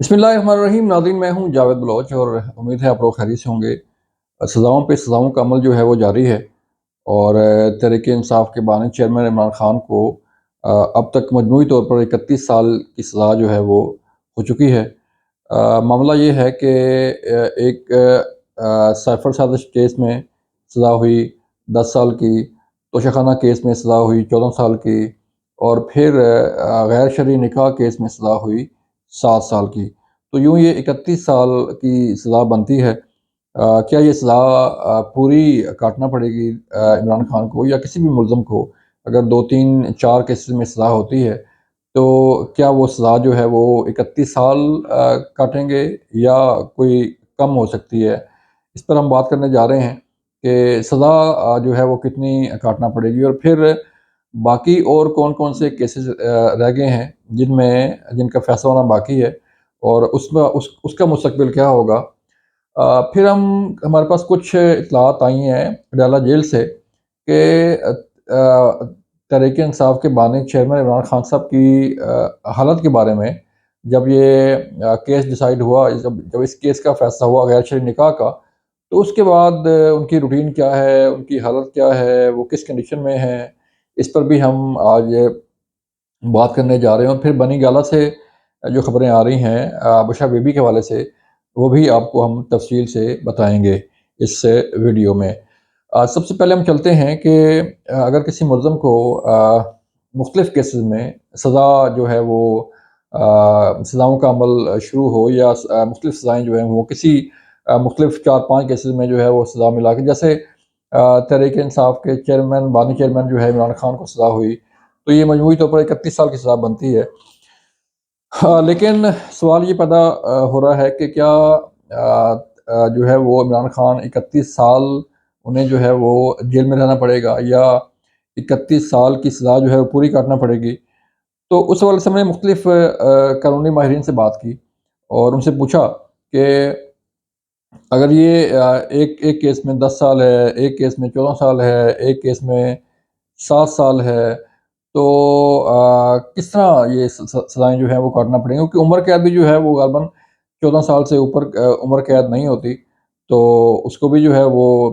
बिस्मिल्लाहिर्रहमानिर्रहीम। नाज़रीन, मैं हूं जावेद बलोच और उम्मीद है आप लोग खैरियत से होंगे। सज़ाओं पे सज़ाओं का अमल जो है वो जारी है और तहरीक इंसाफ के बानी चेयरमैन इमरान खान को अब तक मजमूई तौर पर 31 साल की सज़ा जो है वो हो चुकी है। मामला ये है कि एक साइफ़र साजिश केस में सज़ा हुई 10 साल की, तोशाखाना केस में सज़ा हुई 14 साल की और फिर गैर शरई निकाह केस में सज़ा हुई 7 साल की। तो यूँ ये 31 साल की सज़ा बनती है। क्या ये सज़ा पूरी काटना पड़ेगी इमरान खान को या किसी भी मुलज़म को? अगर 2, 3, 4 केसेस में सज़ा होती है, तो क्या वो सज़ा जो है वो 31 साल काटेंगे या कोई कम हो सकती है? इस पर हम बात करने जा रहे हैं कि सज़ा जो है वो कितनी काटना पड़ेगी और फिर बाकी और कौन-कौन से केसेस रह गए हैं जिनका फ़ैसला होना बाकी है और उसमें उसका मुस्तक़बिल क्या होगा? फिर हमारे पास कुछ इत्तलात आई हैं अडयाला जेल से कि तहरीक-ए-इंसाफ के बानी चेयरमैन इमरान खान साहब की हालत के बारे में, जब ये केस डिसाइड हुआ, जब जब इस केस का फ़ैसला हुआ गैर शरई निकाह का, तो उसके बाद उनकी रूटीन क्या है, उनकी हालत क्या है, वो किस कंडीशन में हैं, इस पर भी हम आज बात करने जा रहे हैं। और फिर बनी गाला से जो खबरें आ रही हैं बुशरा बीबी के हवाले से, वो भी आपको हम तफ़सील से बताएँगे इस वीडियो में। सबसे पहले हम चलते हैं कि अगर किसी मुलज़म को मुख्तलिफ़ केसेस में सज़ा जो है वो सज़ाओं का अमल शुरू हो या मुख्तलिफ़ सज़ाएँ जो हैं वो किसी मुख्तलिफ़ 4-5 केसेस में जो है वो सज़ा मिला के, जैसे तहरीक इंसाफ के बानी चेयरमैन जो है इमरान खान को सज़ा हुई, तो ये मजमूई तौर पर 31 साल की सज़ा बनती है। हाँ, लेकिन सवाल ये पैदा हो रहा है कि क्या जो है वो इमरान खान 31 साल उन्हें जो है वो जेल में रहना पड़ेगा या 31 साल की सज़ा जो है वो पूरी काटना पड़ेगी? तो उस हवाले से हमने मुख्तलिफ़ कानूनी माहिरीन से बात की और उनसे पूछा कि अगर ये एक एक केस में 10 साल है, एक केस में 14 साल है, एक केस में 7 साल है, तो किस तरह ये सज़ाएँ जो हैं वो काटना पड़ेंगी? क्योंकि उम्र कैद भी जो है वो ग़ालिबन 14 साल से ऊपर उम्र कैद नहीं होती, तो उसको भी जो है वो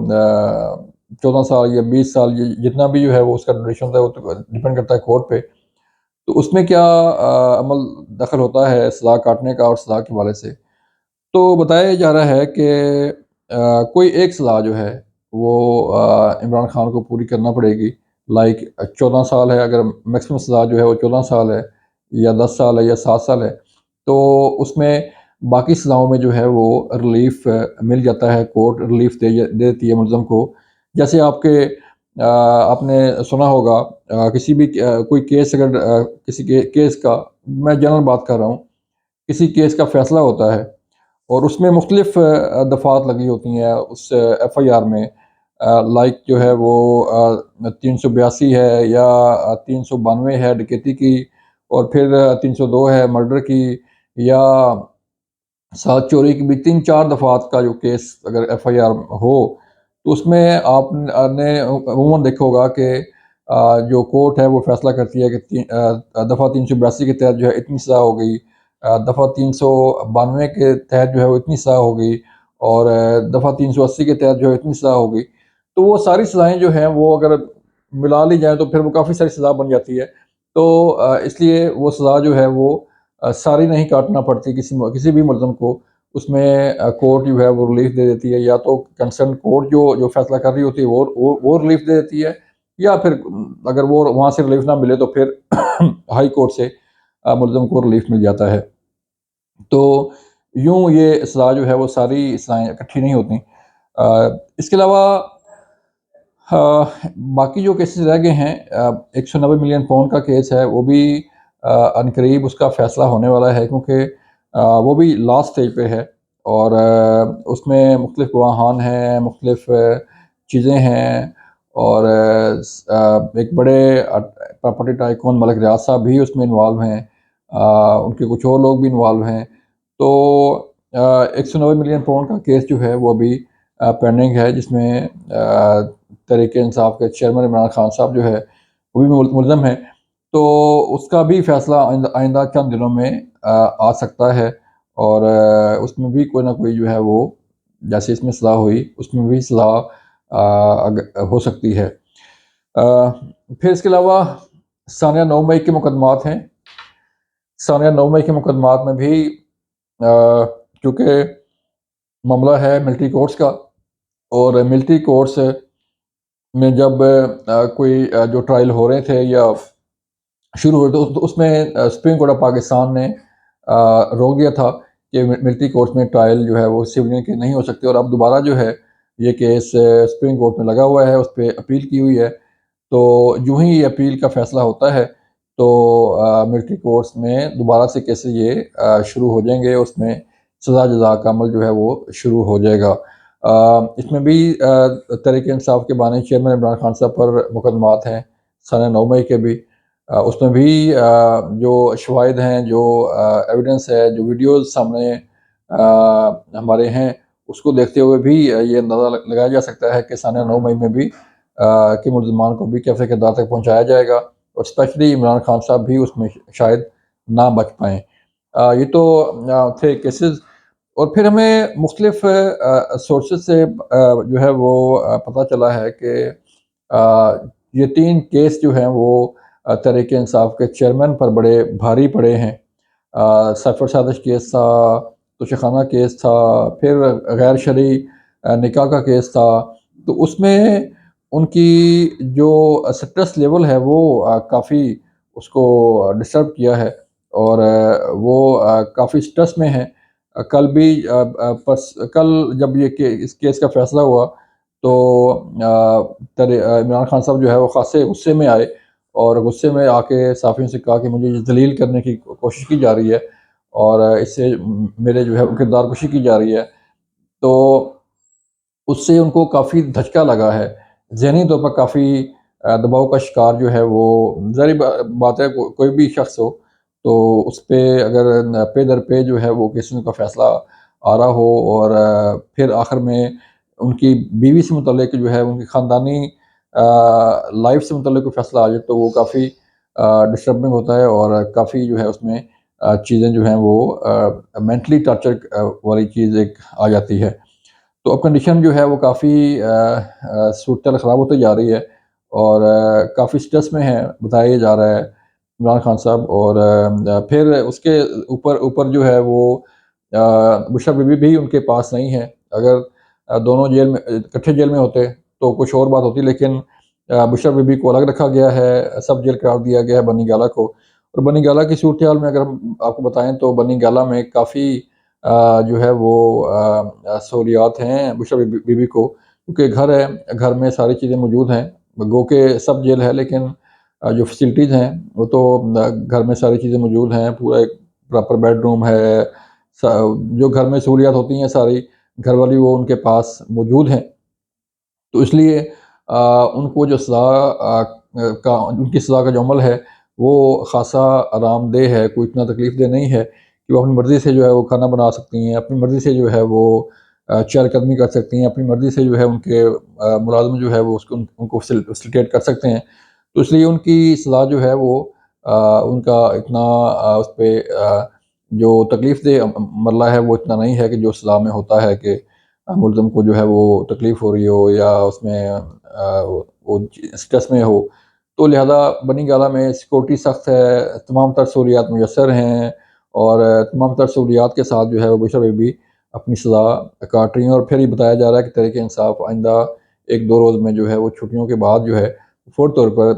14 साल या 20 साल जितना भी जो है वो उसका ड्यूरेशन होता है, वो तो डिपेंड करता है कोर्ट पे। तो उसमें क्या अमल दखल होता है सज़ा काटने का और सज़ा के हवाले से? तो बताया जा रहा है कि कोई एक सज़ा जो है वो इमरान खान को पूरी करना पड़ेगी। लाइक 14 साल है, अगर मैक्सिमम सज़ा जो है वो 14 साल है या 10 साल है या 7 साल है, तो उसमें बाकी सज़ाओं में जो है वो रिलीफ़ मिल जाता है, कोर्ट रिलीफ़ दे देती है मुलज़म को। जैसे आपने सुना होगा किसी भी कोई केस अगर किसी केस का, मैं जनरल बात कर रहा हूँ, किसी केस का फ़ैसला होता है और उसमें मुख्तलिफ़ दफ़ात लगी होती हैं उस एफ़आईआर में। लाइक जो है वो 382 है या 392 है डकैती की, और फिर 302 है मर्डर की, या साथ चोरी की भी 3-4 दफ़ात का जो केस अगर एफ़आईआर हो, तो उसमें आपने अमूमन देखा होगा कि जो कोर्ट है वो फ़ैसला करती है कि दफ़ा 382 के तहत जो है इतनी सज़ा हो गई, दफ़ा 392 के तहत जो है वो इतनी सज़ा हो गई और दफ़ा 380 के तहत जो है इतनी सज़ा हो गई। तो वो सारी सज़ाएँ जो हैं वो अगर मिला ली जाएँ तो फिर वो काफ़ी सारी सज़ा बन जाती है। तो इसलिए वो सज़ा जो है वो सारी नहीं काटना पड़ती किसी भी मुलज़म को। उसमें कोर्ट जो है वो रिलीफ़ दे देती है, या तो कंसर्न कोर्ट जो जो फ़ैसला कर रही होती है वो रिलीफ़ दे देती है, या फिर अगर वो वहाँ से रिलीफ़ ना मिले तो फिर हाई कोर्ट से मुलज़म को रिलीफ़ मिल जाता है। तो यूँ ये सज़ा जो है वो सारी सज़ाएँ इकट्ठी नहीं होती। इसके अलावा बाकी जो केसेस रह गए हैं, 190 मिलियन पाउंड का केस है, वो भी अनकरीब उसका फ़ैसला होने वाला है, क्योंकि वो भी लास्ट स्टेज पे है और उसमें मुख्तलिफ़ गवाहान हैं, मुख्तलिफ़ चीज़ें हैं और एक बड़े प्रॉपर्टी टाइकून मलिक रियाज साहब भी उसमें इन्वॉल्व हैं। उनके कुछ और लोग भी इन्वॉल्व हैं। तो 190 मिलियन पाउंड का केस जो है वो अभी पेंडिंग है, जिसमें तहरीक इंसाफ के चेयरमैन इमरान खान साहब जो है वो भी मुलज़म हैं। तो उसका भी फ़ैसला आइंदा आइंदा चंद दिनों में आ सकता है اور اس میں بھی کوئی نہ کوئی جو ہے وہ جیسے اس میں اصلاح ہوئی اس میں بھی اصلاح ہو سکتی ہے۔ پھر اس کے علاوہ ثانیہ 9 مئی کے مقدمات ہیں۔ ثانیہ 9 مئی کے مقدمات میں بھی چونکہ معاملہ ہے ملٹری کورٹس کا، اور ملٹری کورٹس میں جب کوئی جو ٹرائل ہو رہے تھے یا شروع ہوئے تو اس میں سپریم کورٹ آف پاکستان نے روک دیا تھا کہ ملٹری کورٹس میں ٹرائل جو ہے وہ سویلین کے نہیں ہو سکتے، اور اب دوبارہ جو ہے یہ کیس سپریم کورٹ میں لگا ہوا ہے، اس پہ اپیل کی ہوئی ہے۔ تو یوں ہی یہ اپیل کا فیصلہ ہوتا ہے تو ملٹری کورٹس میں دوبارہ سے کیسے یہ شروع ہو جائیں گے، اس میں سزا جزا کا عمل جو ہے وہ شروع ہو جائے گا۔ اس میں بھی تحریک انصاف کے بانی چیئرمین عمران خان صاحب پر مقدمات ہیں ثانیہ 9 مئی کے بھی۔ اس میں بھی جو شواہد ہیں، جو ایویڈنس ہے، جو ویڈیوز سامنے ہمارے ہیں، اس کو دیکھتے ہوئے بھی یہ اندازہ لگایا جا سکتا ہے کہ ثانیہ 9 مئی میں بھی کہ ملزمان کو بھی کیفے کردار تک پہنچایا جائے گا، اور اسپیشلی عمران خان صاحب بھی اس میں شاید نہ بچ پائیں۔ یہ تو تھے کیسز، اور پھر ہمیں مختلف سورسز سے جو ہے وہ پتہ چلا ہے کہ یہ 3 کیس جو ہیں وہ تحریک انصاف کے چیئرمین پر بڑے بھاری پڑے ہیں۔ سیف سازش کیس تھا، توشیخانہ کیس تھا، پھر غیر شرعی نکاح کا کیس تھا، تو اس میں ان کی جو سٹریس لیول ہے وہ کافی اس کو ڈسٹرب کیا ہے، اور وہ کافی سٹریس میں ہیں۔ کل بھی کل جب یہ اس کیس کا فیصلہ ہوا تو عمران خان صاحب جو ہے وہ خاصے غصے میں آئے، اور غصے میں آ کے صحافیوں سے کہا کہ مجھے یہ ذلیل کرنے کی کوشش کی جا رہی ہے، اور اس سے میرے جو ہے کردار کشی کی جا رہی ہے۔ تو اس سے ان کو کافی دھچکا لگا ہے، ذہنی طور پر کافی دباؤ کا شکار جو ہے وہ ظاہر بات ہے، کوئی بھی شخص ہو تو اس پہ اگر پے در پے جو ہے وہ کسی کا فیصلہ آ رہا ہو، اور پھر آخر میں ان کی بیوی سے متعلق جو ہے ان کی خاندانی لائف سے متعلق کوئی فیصلہ آ جائے تو وہ کافی ڈسٹربنگ ہوتا ہے، اور کافی جو ہے اس میں چیزیں جو ہیں وہ مینٹلی ٹارچر والی چیز ایک آ جاتی ہے۔ تو اب کنڈیشن جو ہے وہ کافی صورتحال خراب ہوتی جا رہی ہے، اور کافی سٹریس میں ہے بتایا جا رہا ہے عمران خان صاحب، اور پھر اس کے اوپر جو ہے وہ بشریٰ بی بی بھی ان کے پاس نہیں ہے۔ اگر دونوں جیل میں اکٹھے جیل میں ہوتے تو کچھ اور بات ہوتی، لیکن بشریٰ بی بی کو الگ رکھا گیا ہے، سب جیل قرار دیا گیا ہے بنی گالہ کو، اور بنی گالہ کی صورتحال میں اگر ہم آپ کو بتائیں تو بنی گالہ میں کافی جو ہے وہ سہولیات ہیں بشریٰ بی بی کو، کیونکہ گھر ہے، گھر میں ساری چیزیں موجود ہیں، گو کہ سب جیل ہے لیکن جو فیسلٹیز ہیں وہ تو گھر میں ساری چیزیں موجود ہیں، پورا ایک پراپر بیڈ روم ہے، جو گھر میں سہولیات ہوتی ہیں ساری گھر والی وہ ان کے پاس موجود ہیں۔ تو اس لیے ان کو جو سزا کا ان کی سزا کا جو عمل ہے وہ خاصا آرام دہ ہے، کوئی اتنا تکلیف دہ نہیں ہے کہ وہ اپنی مرضی سے جو ہے وہ کھانا بنا سکتی ہیں، اپنی مرضی سے جو ہے وہ چہل قدمی کر سکتی ہیں، اپنی مرضی سے جو ہے ان کے ملازم جو ہے وہ ان کو فیسیلیٹیٹ کر سکتے ہیں۔ تو اس لیے ان کی سزا جو ہے وہ ان کا اتنا اس پہ جو تکلیف دہ مرحلہ ہے وہ اتنا نہیں ہے کہ جو سزا میں ہوتا ہے کہ ملزم کو جو ہے وہ تکلیف ہو رہی ہو یا اس میں وہ سٹریس میں ہو۔ تو لہذا بنی گالہ میں سیکورٹی سخت ہے، تمام تر سہولیات میسر ہیں، اور تمام تر سہولیات کے ساتھ جو ہے وہ بشریٰ بی بی اپنی سزا کاٹ رہی ہیں، اور پھر یہ بتایا جا رہا ہے کہ تحریک انصاف آئندہ 1-2 روز میں جو ہے وہ چھٹیوں کے بعد جو ہے فوری طور پر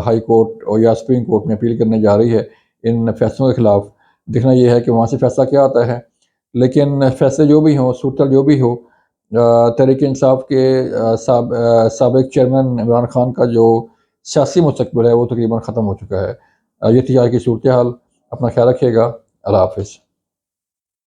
ہائی کورٹ اور یا سپریم کورٹ میں اپیل کرنے جا رہی ہے ان فیصلوں کے خلاف۔ دیکھنا یہ ہے کہ وہاں سے فیصلہ کیا آتا ہے، لیکن فیصلے جو بھی ہوں، صورتحال جو بھی ہو، تحریک انصاف کے سابق چیئرمین عمران خان کا جو سیاسی مستقبل ہے وہ تقریباً ختم ہو چکا ہے۔ یہ تھی آج کی صورتحال، اپنا خیال رکھیے گا، اللہ حافظ۔